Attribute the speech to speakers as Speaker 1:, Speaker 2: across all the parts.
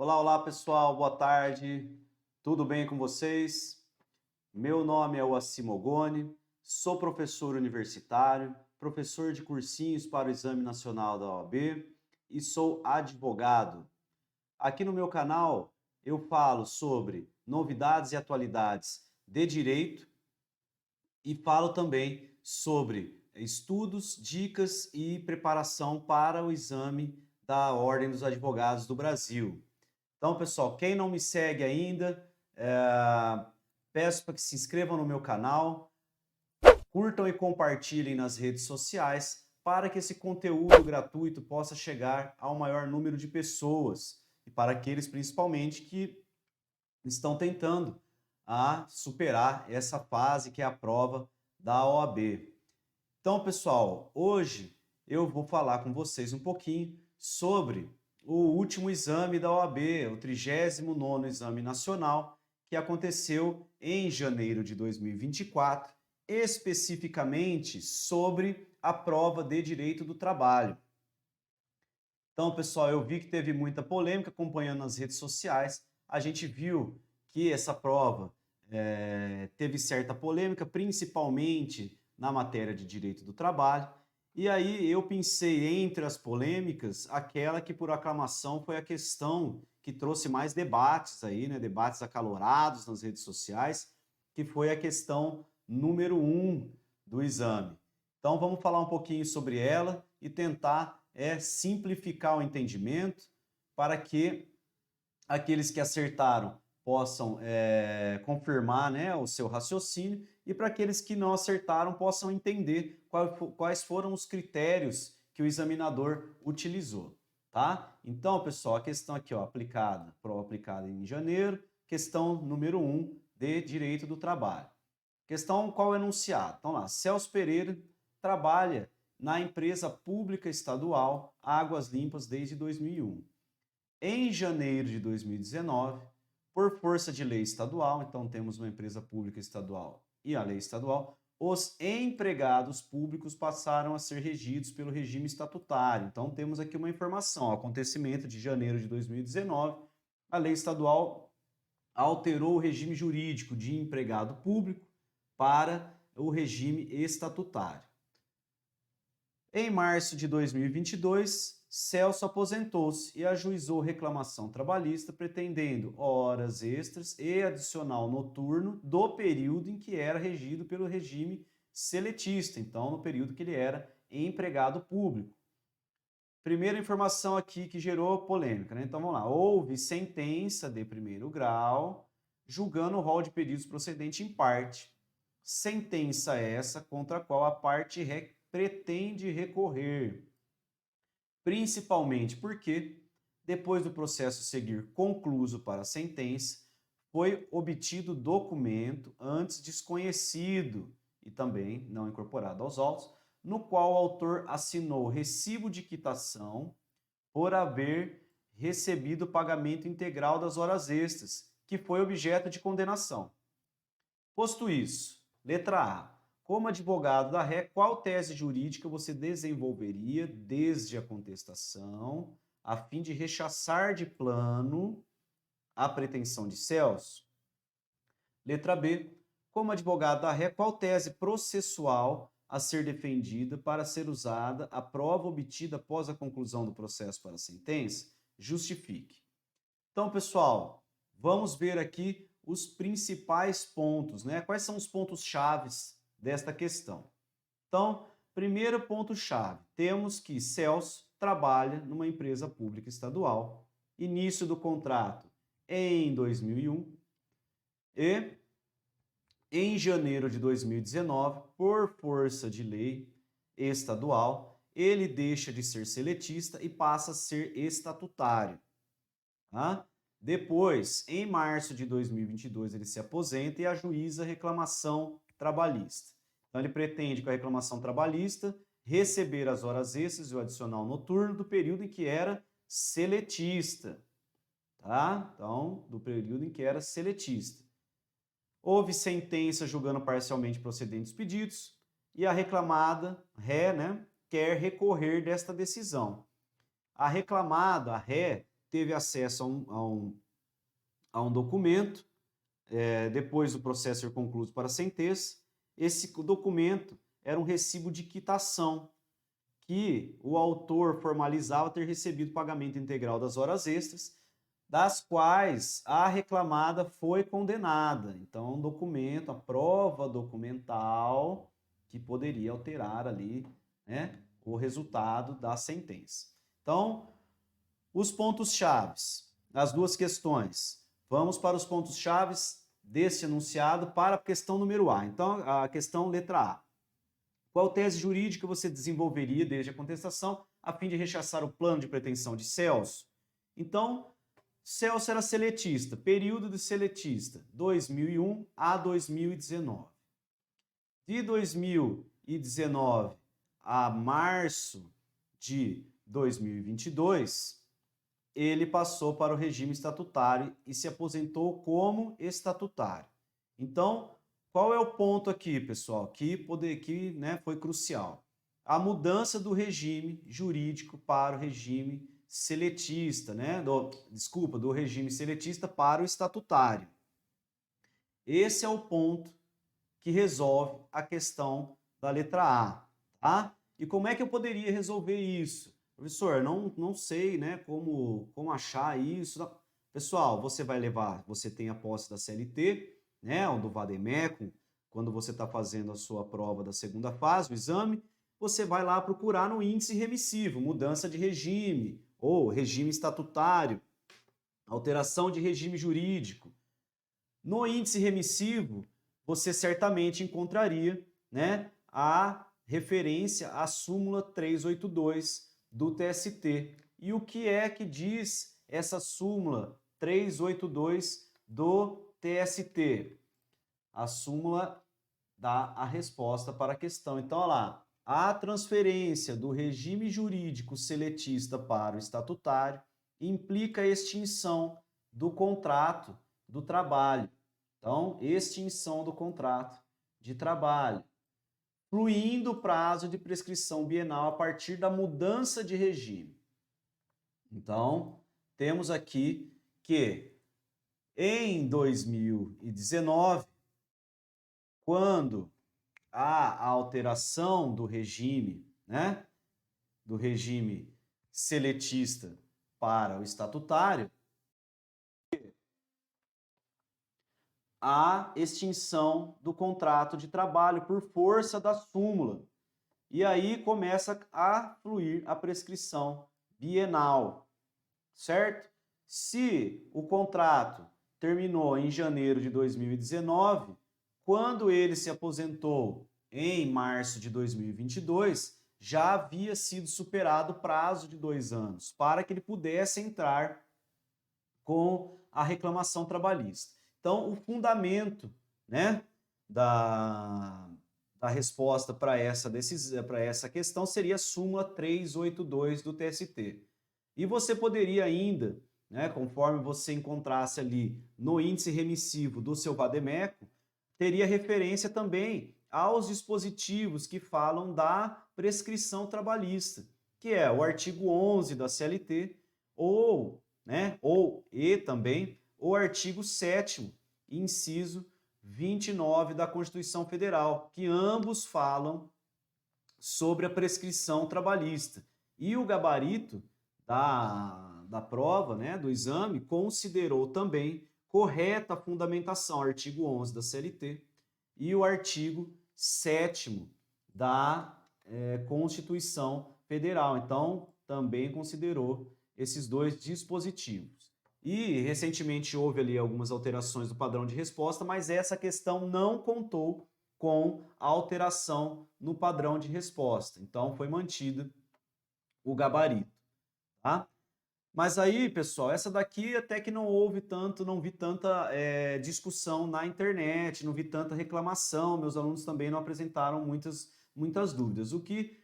Speaker 1: Olá, olá pessoal, boa tarde, tudo bem com vocês? Meu nome é Oacim Mogoni, sou professor universitário, professor de cursinhos para o Exame Nacional da OAB e sou advogado. Aqui no meu canal eu falo sobre novidades e atualidades de direito e falo também sobre estudos, dicas e preparação para o exame da Ordem dos Advogados do Brasil. Então, pessoal, quem não me segue ainda, peço para que se inscrevam no meu canal, curtam e compartilhem nas redes sociais para que esse conteúdo gratuito possa chegar ao maior número de pessoas e para aqueles principalmente que estão tentando superar essa fase que é a prova da OAB. Então, pessoal, hoje eu vou falar com vocês um pouquinho sobre o último exame da OAB, o 39º Exame Nacional, que aconteceu em janeiro de 2024, especificamente sobre a prova de Direito do Trabalho. Então, pessoal, eu vi que teve muita polêmica acompanhando nas redes sociais. A gente viu que essa prova teve certa polêmica, principalmente na matéria de direito do trabalho. E aí eu pensei entre as polêmicas, aquela que por aclamação foi a questão que trouxe mais debates aí, né? Debates acalorados nas redes sociais, que foi a questão número 1 do exame. Então vamos falar um pouquinho sobre ela e tentar simplificar o entendimento para que aqueles que acertaram possam confirmar, né, o seu raciocínio e para aqueles que não acertaram possam entender quais foram os critérios que o examinador utilizou, tá? Então, pessoal, a questão aqui, ó, prova aplicada em janeiro, questão número 1 de Direito do Trabalho. Questão qual é o enunciado? Então lá, Celso Pereira trabalha na empresa pública estadual Águas Limpas desde 2001. Em janeiro de 2019, por força de lei estadual, então temos uma empresa pública estadual e a lei estadual, os empregados públicos passaram a ser regidos pelo regime estatutário. Então temos aqui uma informação, acontecimento de janeiro de 2019, a lei estadual alterou o regime jurídico de empregado público para o regime estatutário. Em março de 2022, Celso aposentou-se e ajuizou reclamação trabalhista pretendendo horas extras e adicional noturno do período em que era regido pelo regime seletista, então no período que ele era empregado público. Primeira informação aqui que gerou polêmica, né? Então vamos lá. Houve sentença de primeiro grau julgando o rol de pedidos procedente em parte. Sentença essa contra a qual a parte pretende recorrer, principalmente porque, depois do processo seguir concluso para a sentença, foi obtido documento antes desconhecido e também não incorporado aos autos, no qual o autor assinou recibo de quitação por haver recebido o pagamento integral das horas extras, que foi objeto de condenação. Posto isso, letra A. Como advogado da ré, qual tese jurídica você desenvolveria desde a contestação a fim de rechaçar de plano a pretensão de Celso? Letra B. Como advogado da ré, qual tese processual a ser defendida para ser usada a prova obtida após a conclusão do processo para a sentença? Justifique. Então, pessoal, vamos ver aqui os principais pontos, né? Quais são os pontos chaves desta questão? Então, primeiro ponto-chave, temos que Celso trabalha numa empresa pública estadual, início do contrato em 2001 e em janeiro de 2019, por força de lei estadual, ele deixa de ser seletista e passa a ser estatutário. Tá? Depois, em março de 2022, ele se aposenta e ajuiza a reclamação trabalhista. Então, ele pretende, com a reclamação trabalhista, receber as horas extras e o adicional noturno do período em que era seletista. Tá? Então, do período em que era seletista. Houve sentença julgando parcialmente procedentes pedidos e a reclamada, ré, né, quer recorrer desta decisão. A reclamada, a ré, teve acesso a um documento, depois do processo ser concluído para a sentença. Esse documento era um recibo de quitação, que o autor formalizava ter recebido pagamento integral das horas extras, das quais a reclamada foi condenada. Então, um documento, a prova documental que poderia alterar ali, né, o resultado da sentença. Então, os pontos chaves, as duas questões. Vamos para os pontos chaves desse enunciado para a questão número A. Então, a questão letra A. Qual tese jurídica você desenvolveria desde a contestação a fim de rechaçar o plano de pretensão de Celso? Então, Celso era seletista, período de seletista, 2001 a 2019. De 2019 a março de 2022, ele passou para o regime estatutário e se aposentou como estatutário. Então, qual é o ponto aqui, pessoal, que né, foi crucial? A mudança do regime jurídico para o regime seletista, né? Do regime seletista para o estatutário. Esse é o ponto que resolve a questão da letra A, tá? E como é que eu poderia resolver isso? Professor, não sei, né, como achar isso. Pessoal, você tem a posse da CLT, né, ou do Vademecum, quando você está fazendo a sua prova da segunda fase, o exame, você vai lá procurar no índice remissivo, mudança de regime, ou regime estatutário, alteração de regime jurídico. No índice remissivo, você certamente encontraria, né, a referência à súmula 382 do TST. E o que é que diz essa súmula 382 do TST? A súmula dá a resposta para a questão. Então, olha lá, a transferência do regime jurídico seletista para o estatutário implica a extinção do contrato do trabalho. Então, extinção do contrato de trabalho, fluindo o prazo de prescrição bienal a partir da mudança de regime. Então, temos aqui que em 2019, quando há a alteração do regime, né, do regime seletista para o estatutário, a extinção do contrato de trabalho por força da súmula. E aí começa a fluir a prescrição bienal, certo? Se o contrato terminou em janeiro de 2019, quando ele se aposentou em março de 2022, já havia sido superado o prazo de 2 anos para que ele pudesse entrar com a reclamação trabalhista. Então, o fundamento, né, da resposta para essa questão seria a súmula 382 do TST. E você poderia ainda, né, conforme você encontrasse ali no índice remissivo do seu Vademecum, teria referência também aos dispositivos que falam da prescrição trabalhista, que é o artigo 11 da CLT e também o artigo 7º, inciso 29 da Constituição Federal, que ambos falam sobre a prescrição trabalhista. E o gabarito da prova, né, do exame, considerou também correta a fundamentação, artigo 11 da CLT e o artigo 7º da Constituição Federal. Então, também considerou esses dois dispositivos. E recentemente houve ali algumas alterações do padrão de resposta, mas essa questão não contou com a alteração no padrão de resposta. Então foi mantido o gabarito, tá? Mas aí, pessoal, essa daqui até que não vi tanta discussão na internet, não vi tanta reclamação, meus alunos também não apresentaram muitas dúvidas. O que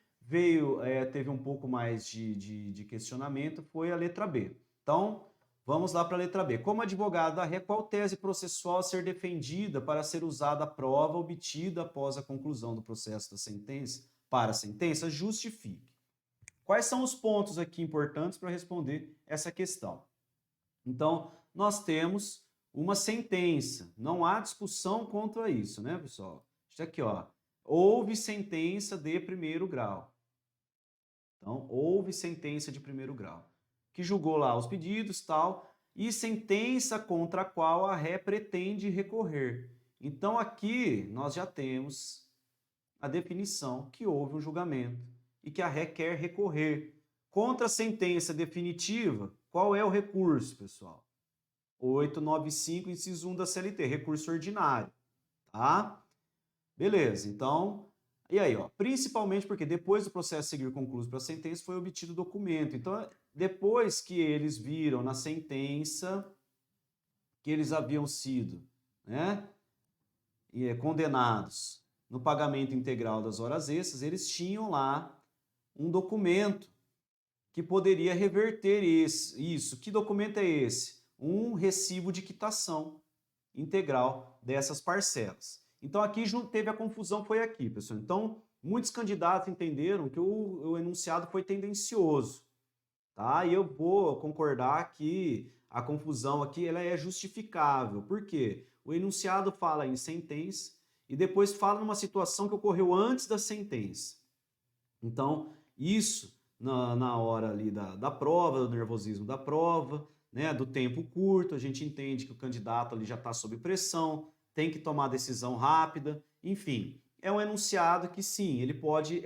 Speaker 1: teve um pouco mais de questionamento foi a letra B. Então, vamos lá para a letra B. Como advogado da ré, qual tese processual a ser defendida para ser usada a prova obtida após a conclusão do processo da sentença para a sentença? Justifique. Quais são os pontos aqui importantes para responder essa questão? Então, nós temos uma sentença, não há discussão quanto a isso, né, pessoal? Isso aqui, ó, houve sentença de primeiro grau. Então, houve sentença de primeiro grau, que julgou lá os pedidos, tal, e sentença contra a qual a ré pretende recorrer. Então, aqui nós já temos a definição que houve um julgamento e que a ré quer recorrer. Contra a sentença definitiva, qual é o recurso, pessoal? 895, inciso 1 da CLT, recurso ordinário, tá? Beleza, então, e aí, ó, principalmente porque depois do processo seguir concluído para a sentença foi obtido o documento. Então, depois que eles viram na sentença que eles haviam sido, né, condenados no pagamento integral das horas extras, eles tinham lá um documento que poderia reverter isso. Que documento é esse? Um recibo de quitação integral dessas parcelas. Então, aqui teve a confusão, foi aqui, pessoal. Então, muitos candidatos entenderam que o enunciado foi tendencioso, tá? E eu vou concordar que a confusão aqui ela é justificável. Por quê? O enunciado fala em sentença e depois fala numa situação que ocorreu antes da sentença. Então, isso na hora ali da prova, do nervosismo da prova, né, do tempo curto, a gente entende que o candidato ali já está sob pressão, tem que tomar decisão rápida, enfim. É um enunciado que sim, ele pode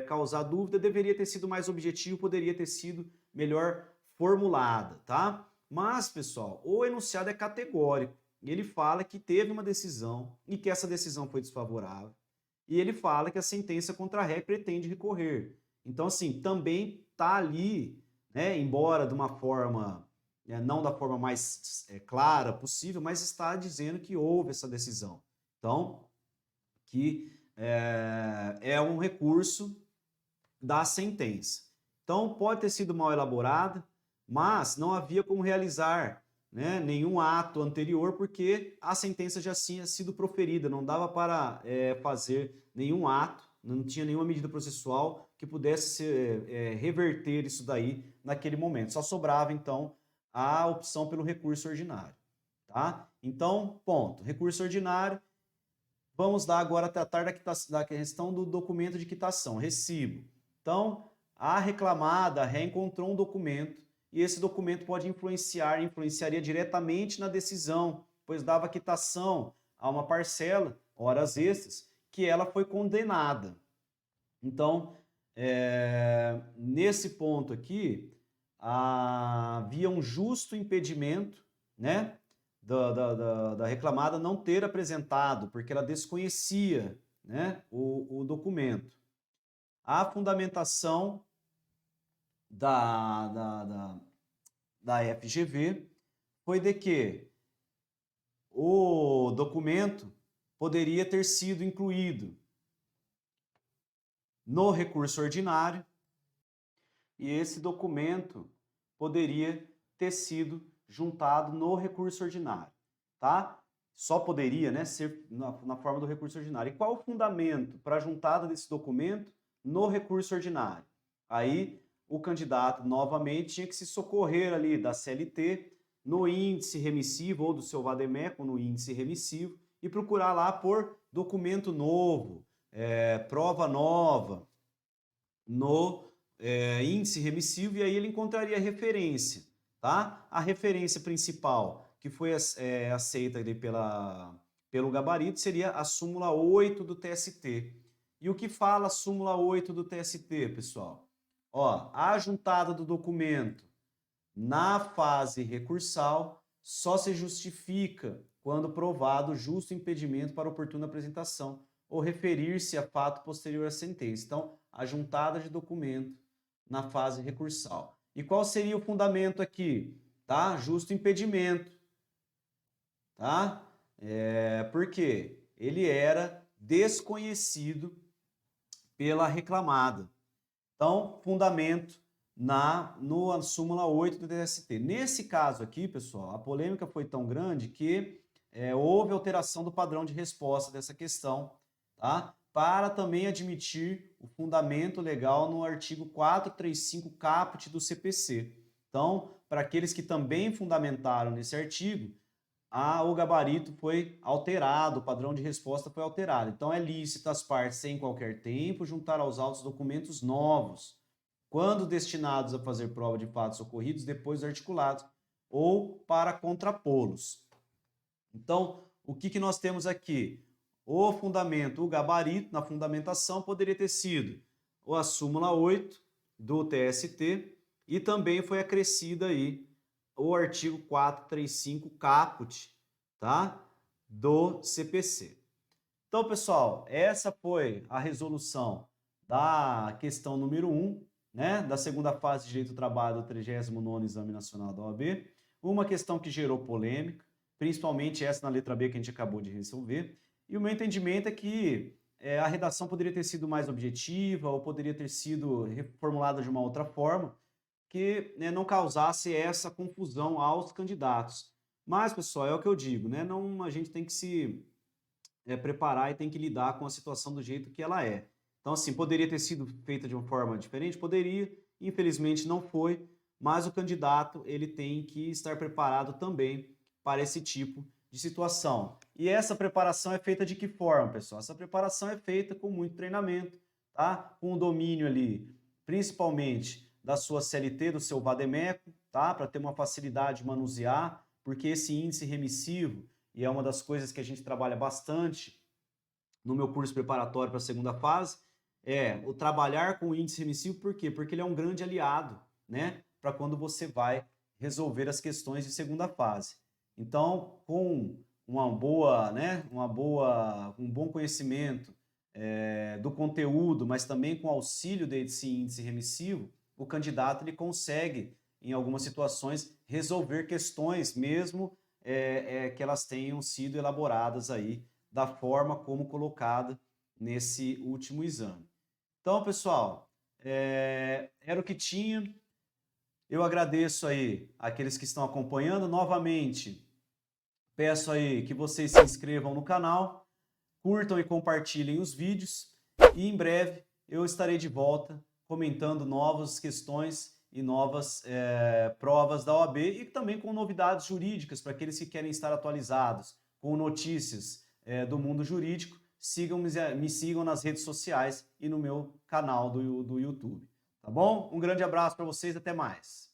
Speaker 1: causar dúvida, deveria ter sido mais objetivo, poderia ter sido melhor formulada, tá? Mas, pessoal, o enunciado é categórico. Ele fala que teve uma decisão e que essa decisão foi desfavorável. E ele fala que a sentença contra a ré pretende recorrer. Então, assim, também está ali, né, embora de uma forma, não da forma mais clara possível, mas está dizendo que houve essa decisão. Então, que é um recurso da sentença. Então, pode ter sido mal elaborada, mas não havia como realizar, né, nenhum ato anterior, porque a sentença já tinha sido proferida, não dava para fazer nenhum ato, não tinha nenhuma medida processual que pudesse reverter isso daí naquele momento. Só sobrava, então, a opção pelo recurso ordinário. Tá? Então, ponto. Recurso ordinário. Vamos lá agora tratar da questão do documento de quitação, recibo. Então, a reclamada reencontrou um documento e esse documento pode influenciaria diretamente na decisão, pois dava quitação a uma parcela, horas extras, que ela foi condenada. Então, nesse ponto aqui, havia um justo impedimento, né, da reclamada não ter apresentado, porque ela desconhecia, né, o documento. A fundamentação da FGV foi de que o documento poderia ter sido incluído no recurso ordinário e esse documento poderia ter sido juntado no recurso ordinário, tá? Só poderia, né, ser na forma do recurso ordinário. E qual o fundamento para a juntada desse documento no recurso ordinário? Aí o candidato novamente tinha que se socorrer ali da CLT no índice remissivo ou do seu vademécum no índice remissivo e procurar lá por documento novo, prova nova no índice remissivo e aí ele encontraria referência, tá? A referência principal que foi aceita ali pelo gabarito seria a súmula 8 do TST. E o que fala a súmula 8 do TST, pessoal? Ó, a juntada do documento na fase recursal só se justifica quando provado justo impedimento para oportuna apresentação ou referir-se a fato posterior à sentença. Então, a juntada de documento na fase recursal. E qual seria o fundamento aqui? Tá? Justo impedimento. Tá? Porque ele era desconhecido pela reclamada. Então, fundamento na súmula 8 do TST. Nesse caso aqui, pessoal, a polêmica foi tão grande que houve alteração do padrão de resposta dessa questão, tá? Para também admitir o fundamento legal no artigo 435 caput do CPC. Então, para aqueles que também fundamentaram nesse artigo, o gabarito foi alterado, o padrão de resposta foi alterado. Então, é lícito às partes, sem qualquer tempo, juntar aos autos documentos novos, quando destinados a fazer prova de fatos ocorridos depois dos articulados, ou para contrapô-los. Então, o que nós temos aqui? O fundamento, o gabarito na fundamentação poderia ter sido a súmula 8 do TST e também foi acrescida aí o artigo 435 caput, tá? Do CPC. Então, pessoal, essa foi a resolução da questão número 1, né, da segunda fase de Direito do Trabalho do 39º Exame Nacional da OAB, uma questão que gerou polêmica, principalmente essa na letra B que a gente acabou de resolver, e o meu entendimento é que a redação poderia ter sido mais objetiva ou poderia ter sido reformulada de uma outra forma, que, né, não causasse essa confusão aos candidatos. Mas, pessoal, é o que eu digo, né? Não, a gente tem que se preparar e tem que lidar com a situação do jeito que ela é. Então, assim, poderia ter sido feita de uma forma diferente? Poderia, infelizmente não foi, mas o candidato ele tem que estar preparado também para esse tipo de situação. E essa preparação é feita de que forma, pessoal? Essa preparação é feita com muito treinamento, tá? Com o domínio ali, principalmente da sua CLT, do seu vademécum, tá? Para ter uma facilidade de manusear, porque esse índice remissivo, e é uma das coisas que a gente trabalha bastante no meu curso preparatório para a segunda fase, é o trabalhar com o índice remissivo, por quê? Porque ele é um grande aliado, né? Para quando você vai resolver as questões de segunda fase. Então, com uma boa, né, um bom conhecimento do conteúdo, mas também com auxílio desse índice remissivo, o candidato ele consegue, em algumas situações, resolver questões, mesmo que elas tenham sido elaboradas aí da forma como colocada nesse último exame. Então, pessoal, era o que tinha. Eu agradeço aí aqueles que estão acompanhando. Novamente, peço aí que vocês se inscrevam no canal, curtam e compartilhem os vídeos e em breve eu estarei de volta comentando novas questões e novas provas da OAB e também com novidades jurídicas para aqueles que querem estar atualizados com notícias do mundo jurídico. Me sigam nas redes sociais e no meu canal do YouTube. Tá bom? Um grande abraço para vocês, até mais.